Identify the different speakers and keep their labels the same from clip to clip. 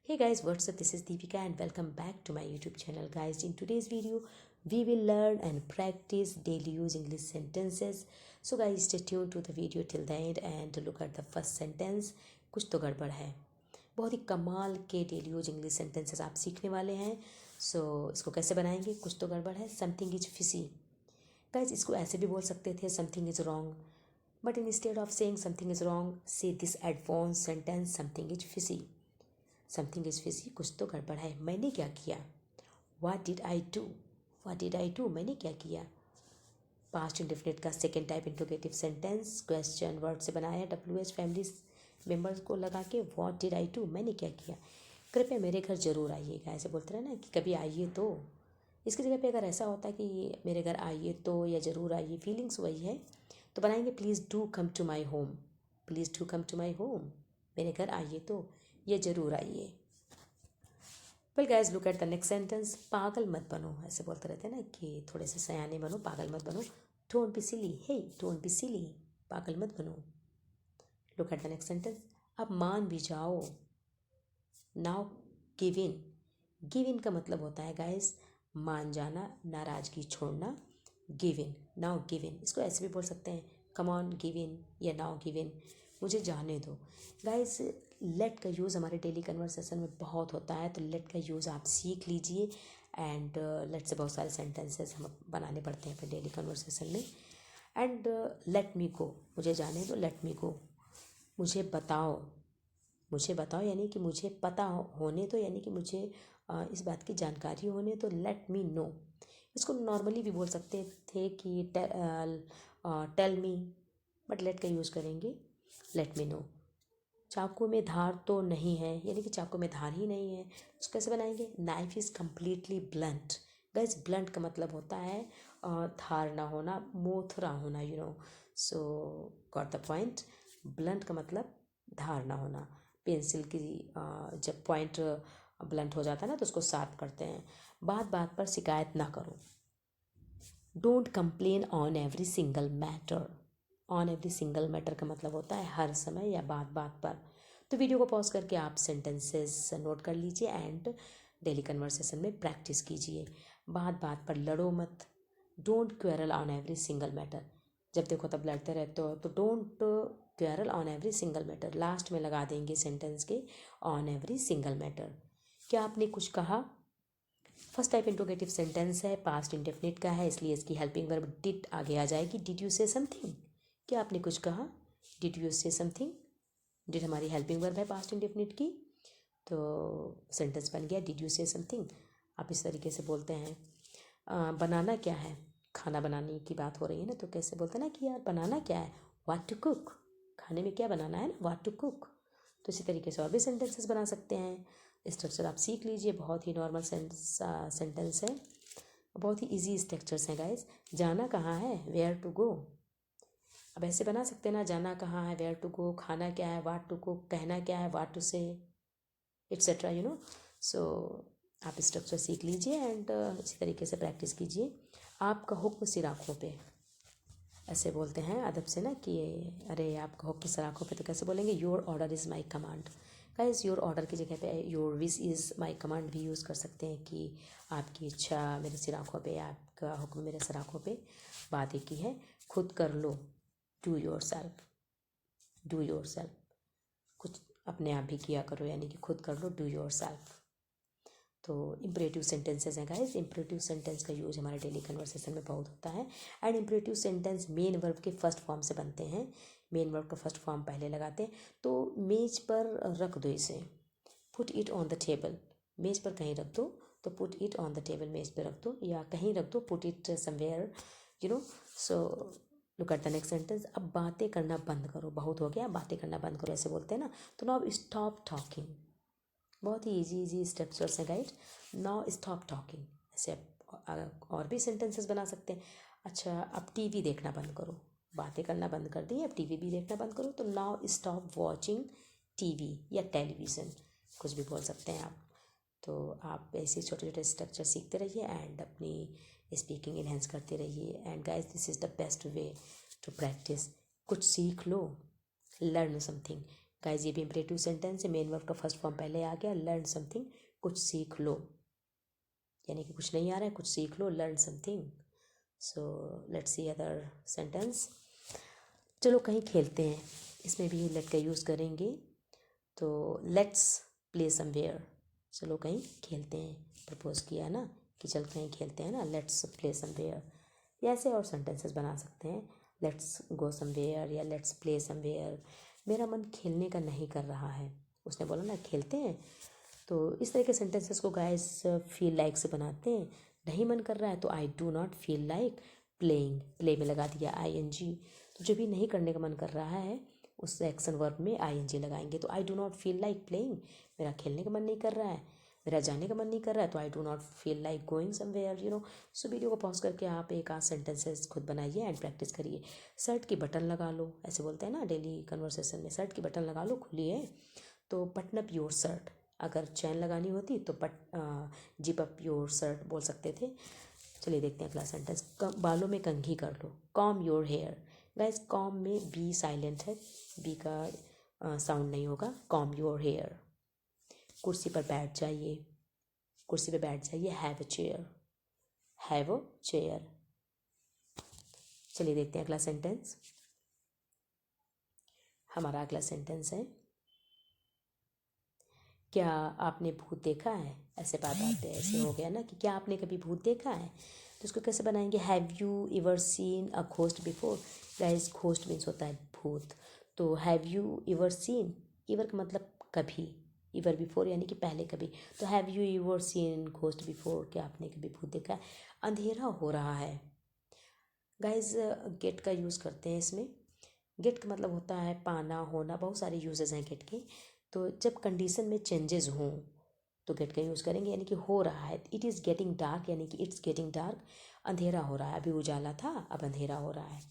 Speaker 1: Hey guys, what's up? This is Deepika and welcome back to my YouTube channel. Guys, in today's video, we will learn and practice daily use English sentences. So guys, stay tuned to the video till the end and look at the first sentence. कुछ तो गड़बड़ है। बहुत ही कमाल के daily use English sentences आप सीखने वाले हैं। इसको कैसे बनाएंगे? कुछ तो गड़बड़ है। Something is fishy. गाइज, इसको ऐसे भी बोल सकते थे, something is wrong, but instead of saying something is wrong, say this advance sentence something is fishy. Something is fishy, कुछ तो गड़बड़ है। मैंने क्या किया? What did I do? What did I do? मैंने क्या किया? पास्ट इंडेफिनिट का second type interrogative sentence question word से बनाया, WH फैमिली मेम्बर्स को लगा के। व्हाट डिड आई डू? मैंने क्या किया? कृपया मेरे घर ज़रूर आइएगा, ऐसे बोलते रहे ना कि कभी आइए तो। इसकी जगह पे अगर ऐसा होता कि मेरे घर आइए तो या ज़रूर आइए, फीलिंग्स वही है, तो बनाएंगे please do come to my home. Please do come to my home, मेरे घर आइए तो, ये ज़रूर आइए। Well guys, look at the next sentence. पागल मत बनो, ऐसे बोलते रहते हैं ना कि थोड़े से सयाने बनो, पागल मत बनो। Don't be silly, hey don't be silly, पागल मत बनो। Look at the next sentence. अब मान भी जाओ। Now give in. Give in का मतलब होता है गाइज मान जाना, नाराज़गी छोड़ना। Give in, now give in. इसको ऐसे भी बोल सकते हैं, कम ऑन गिव इन या नाउ गिव इन, मुझे जाने दो। गाइज, लेट का यूज़ हमारे डेली कन्वर्सेशन में बहुत होता है, तो लेट का यूज़ आप सीख लीजिए। एंड लेट से बहुत सारे सेंटेंसेस हम बनाने पड़ते हैं अपने डेली कन्वर्सेशन में। एंड लेट मी गो, मुझे जाने दो। लेट मी गो, मुझे बताओ। मुझे बताओ यानी कि मुझे पता होने दो, यानी कि मुझे इस बात की जानकारी होने तो। लेट मी नो, इसको नॉर्मली भी बोल सकते थे कि टेल मी, बट लेट का यूज़ करेंगे। Let me know. चाकू में धार तो नहीं है, यानी कि चाकू में धार ही नहीं है, उसको कैसे बनाएंगे? Knife is completely blunt. Gas, blunt का मतलब होता है धार ना होना, मोथरा होना, सो गॉट द पॉइंट। ब्लंट का मतलब धार ना होना। पेंसिल की जब पॉइंट ब्लंट हो जाता है ना, तो उसको शार्प करते हैं। बात बात पर शिकायत ना करो। Don't complain on every single matter. On every single matter का मतलब होता है हर समय या बात बात पर। तो वीडियो को पॉज करके आप सेंटेंसेस नोट कर लीजिए एंड डेली कन्वर्सेशन में प्रैक्टिस कीजिए। बात बात पर लड़ो मत। Don't quarrel on every single matter. जब देखो तब लड़ते रहते हो, तो don't quarrel on every single matter. Last में लगा देंगे सेंटेंस के ऑन एवरी सिंगल मैटर। क्या आपने कुछ कहा? फर्स्ट टाइप इंट्रोगेटिव सेंटेंस है, पास्ट इंडेफिनिट का है, इसलिए इसकी हेल्पिंग वर्ब डिड आगे आ जाएगी। डिड यू से समथिंग? क्या आपने कुछ कहा? डिड यू से समथिंग। डिड हमारी हेल्पिंग वर्ब है पास्ट इंडेफिनिट की, तो सेंटेंस बन गया डिड यू से समथिंग। आप इस तरीके से बोलते हैं। बनाना क्या है? खाना बनाने की बात हो रही है ना, तो कैसे बोलते हैं ना कि यार बनाना क्या है? What to cook. खाने में क्या बनाना है ना, व्हाट टू कुक। तो इसी तरीके से और भी सेंटेंसेस बना सकते हैं। स्ट्रक्चर आप सीख लीजिए, बहुत ही नॉर्मल सेंटेंस है, बहुत ही इजी स्ट्रक्चर्स हैं गाइज। जाना कहाँ है? Where to go. अब ऐसे बना सकते हैं ना, जाना कहाँ है, वेयर टू गो। खाना क्या है? What to cook. कहना क्या है? What to say, etcetera, so आप स्ट्रक्चर सीख लीजिए एंड इसी तरीके से प्रैक्टिस कीजिए। आपका हुक्म सिर आँखों पे, ऐसे बोलते हैं अदब से ना कि अरे आपका हुक्म सिर आँखों पे, तो कैसे बोलेंगे? Your order is my command. Guys, your order की जगह पे your wish is my command भी यूज़ कर सकते हैं कि आपकी इच्छा मेरे सिर आँखों पे, आपका हुक्म मेरे सिर आँखों पे। बात एक ही है। खुद कर लो, do yourself. Do yourself, कुछ अपने आप भी किया करो, यानी कि खुद कर लो, डू योर सेल्फ। तो इम्परेटिव सेंटेंसेस हैं गाइस। इम्परेटिव सेंटेंस का यूज हमारे डेली कन्वर्सेशन में बहुत होता है। And imperative sentence main verb के फर्स्ट फॉर्म से बनते हैं। मेन वर्ब का फर्स्ट फॉर्म पहले लगाते हैं। तो मेज पर रख दो इसे, put it on the table. मेज पर कहीं रख दो, तो put it on the table, मेज पर रख दो, या कहीं रख दो, put it somewhere, so look at the next sentence. अब बातें करना बंद करो, बहुत हो गया, बातें करना बंद करो, ऐसे बोलते हैं ना। तो नाउ स्टॉप टॉकिंग। बहुत ही इजी स्ट्रक्चर्स हैं गाइड। नाउ स्टॉप टॉकिंग, ऐसे आप और भी सेंटेंसेस बना सकते हैं। अच्छा, अब टीवी देखना बंद करो। बातें करना बंद कर दी, अब टीवी भी देखना बंद करो, तो नाउ स्टॉप वॉचिंग टीवी या टेलीविज़न, कुछ भी बोल सकते हैं आप। तो आप ऐसे छोटे छोटे स्ट्रक्चर सीखते रहिए एंड अपनी स्पीकिंग इन्हेंस करते रहिए। And guys, this is the best way to practise. कुछ सीख लो, लर्न समथिंग। गाइज ये भी इम्परेटिव सेंटेंस है, मेन वर्ब का फर्स्ट फॉर्म पहले आ गया, लर्न समथिंग, कुछ सीख लो, यानी कि कुछ नहीं आ रहा है, कुछ सीख लो, learn something. So let's see other sentence. चलो कहीं खेलते हैं, इसमें भी लेट का यूज़ करेंगे, तो लेट्स प्ले समवेयर, चलो कहीं खेलते हैं, प्रपोज किया ना कि चल कहीं खेलते हैं ना, लेट्स प्ले समवेयर। या ऐसे और सेंटेंसेस बना सकते हैं, लेट्स गो समवेयर या लेट्स प्ले समवेयर। मेरा मन खेलने का नहीं कर रहा है, उसने बोला ना खेलते हैं, तो इस तरह के सेंटेंसेस को गाइस फील लाइक से बनाते हैं। नहीं मन कर रहा है तो I do not feel like playing, play में लगा दिया ING, तो जो भी नहीं करने का मन कर रहा है उस एक्शन वर्ब में ING लगाएंगे। तो I do not feel like playing, मेरा खेलने का मन नहीं कर रहा है, मेरा जाने का मन नहीं कर रहा है, तो I do not feel like going somewhere, you know. So video को पॉज करके आप एक आध सेंटेंसेस खुद बनाइए एंड प्रैक्टिस करिए। शर्ट की बटन लगा लो, ऐसे बोलते हैं ना डेली कन्वर्सेशन में, शर्ट की बटन लगा लो, खुली है तो बटन अप योर शर्ट, अगर चैन लगानी होती तो जिप अप योर शर्ट बोल सकते थे। चलिए देखते हैं अगला सेंटेंस। बालों में कंघी कर लो, comb your hair. Guys comb में बी साइलेंट है, बी का साउंड नहीं होगा, कॉम योर हेयर। कुर्सी पर बैठ जाइए, कुर्सी पर बैठ जाइए, have a chair, have a chair. चलिए देखते हैं अगला सेंटेंस। हमारा अगला सेंटेंस है, क्या आपने भूत देखा है। ऐसे बात आते हैं, ऐसे हो गया ना कि क्या आपने कभी भूत देखा है, तो इसको कैसे बनाएंगे, have you ever seen a ghost before. Guys ghost means होता है भूत, तो have you ever seen, ever का मतलब कभी, एवर बिफोर यानी कि पहले कभी, तो have you ever seen ghost before, क्या आपने कभी भूत देखा है। अंधेरा हो रहा है, गाइज गेट का यूज़ करते हैं इसमें। गेट का मतलब होता है पाना, होना, बहुत सारे यूजेस हैं गेट के। तो जब कंडीशन में चेंजेस हों तो गेट का यूज़ करेंगे, यानी कि हो रहा है, इट इज़ गेटिंग डार्क, यानी कि इट्स गेटिंग डार्क, अंधेरा हो रहा है, अभी उजाला था अब अंधेरा हो रहा है।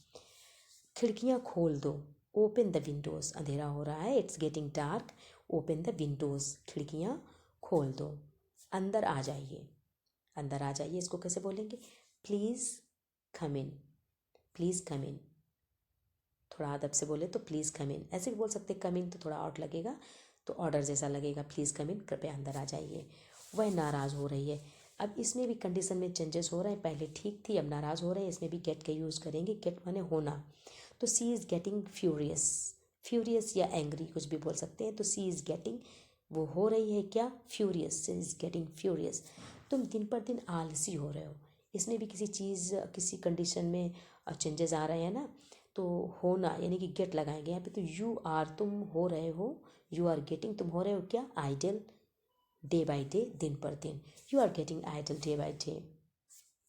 Speaker 1: खिड़कियाँ खोल दो, ओपन द विंडोज़, अंधेरा हो रहा है, it's getting dark, open the Windows, खिड़कियाँ खोल दो। अंदर आ जाइए, अंदर आ जाइए, इसको कैसे बोलेंगे, प्लीज़ कम इन, प्लीज़ कम इन। थोड़ा अदब से बोले तो प्लीज़ कम इन, ऐसे भी बोल सकते हैं, कम इन तो थोड़ा आउट लगेगा, तो ऑर्डर जैसा लगेगा, प्लीज़ कम इन, कृपया अंदर आ जाइए। वह नाराज़ हो रही है, अब इसमें भी कंडीशन में चेंजेस हो रहे हैं, पहले ठीक थी अब नाराज़ हो रहे हैं, इसमें भी गेट का यूज़ करेंगे, गेट माने होना, तो सी इज़ गेटिंग फ्यूरियस, फ्यूरियस या एंग्री कुछ भी बोल सकते हैं, तो सी इज़ गेटिंग, वो हो रही है क्या, furious, she is getting furious. तुम दिन पर दिन आलसी हो रहे हो, इसमें भी किसी चीज़ किसी कंडीशन में चेंजेस आ रहे हैं ना, तो होना यानी कि गेट लगाएंगे यहाँ पे, तो यू आर, तुम हो रहे हो, यू आर गेटिंग, तुम हो रहे हो क्या, आइडल, डे बाय डे, दिन पर दिन, you are getting idle day by day,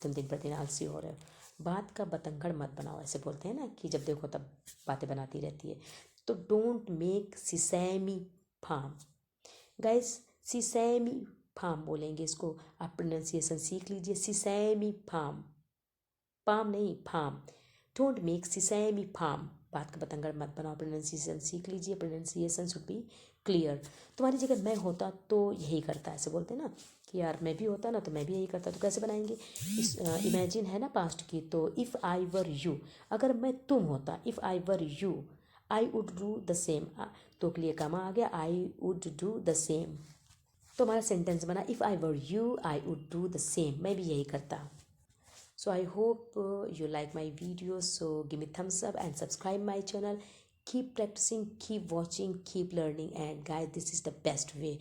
Speaker 1: तुम दिन पर दिन आलसी हो रहे हो। बात का बतंगड़ मत बनाओ, ऐसे बोलते हैं ना कि जब देखो तब बातें बनाती रहती है, तो don't make sesame farm. Guys sesame farm बोलेंगे इसको, आप प्रोनाउंसिएशन सीख लीजिए, सिसैमी फार्म, पाम नहीं farm, don't make sesame farm, बात का बतंगड़ मत बनाओ, प्रोनाउंसिएशन सीख लीजिए, प्रोनाउंसिएशन शुड बी क्लियर। तुम्हारी जगह मैं होता तो यही करता, ऐसे बोलते हैं ना कि यार मैं भी होता ना तो मैं भी यही करता, तो कैसे बनाएंगे, इस इमेजिन है ना पास्ट की, तो इफ़ आई वर यू, अगर मैं तुम होता, if I were you I would do the same, तो के लिए कामा आ गया, I would do the same, तो हमारा सेंटेंस बना, if I were you I would do the same, मैं भी यही करता। So I hope you like my videos, so give me thumbs up and subscribe my channel. Keep practicing, keep watching, keep learning, and guys, this is the best way.